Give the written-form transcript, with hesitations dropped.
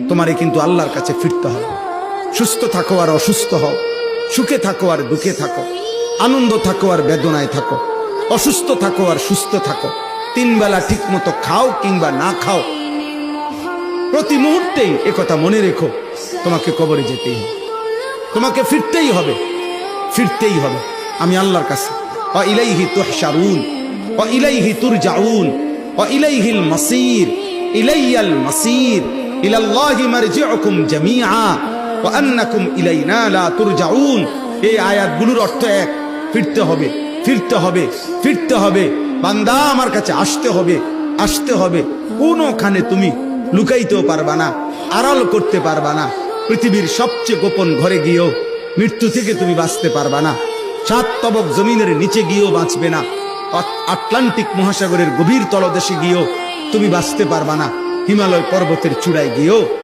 তোমারে কিন্তু আল্লাহর কাছে ফিরতে হবে। সুস্থ থাকো আর অসুস্থ হও, সুখে থাকো আর দুঃখে থাকো, আনন্দ থাকো আর বেদনায় থাকো, অসুস্থ থাকো আর সুস্থ থাকো, 3 বেলা ঠিক মতো খাও কিংবা না খাও, প্রতি মুহূর্তেই একথা মনে রেখো, তোমাকে কবরে যেতেই হবে, তোমাকে ফিরতেই হবে, ফিরতেই হবে। আমি আল্লাহর কাছে, ওয়া ইলাইহি তুহশারুন ওয়া ইলাইহি তুরজাউন ওয়া ইলাইহিল মাসির, ইলাইয়াল মাসির, ইলাল্লাহি মারজিউকুম জামিআ ওয়া আন্নাকুম ইলাইনা লা তুরজাউন। এই আয়াতগুলোর অর্থ এক, ফিরতে হবে, ফিরতে হবে, ফিরতে হবে। বান্দা আমার কাছে আসতে হবে, আসতে হবে। কোনোখানে তুমি লুকাইতেও পারবা না, আড়াল করতে পারবা না। পৃথিবীর সবচেয়ে গোপন ঘরে গিয়েও মৃত্যু থেকে তুমি বাঁচতে পারবা না। 7 তবক জমিনের নিচে গিয়েও বাঁচবে না। আটলান্টিক মহাসাগরের গভীর তলদেশে গিয়েও তুমি বাঁচতে পারবা না। হিমালয় পর্বতের চূড়ায় গিয়েও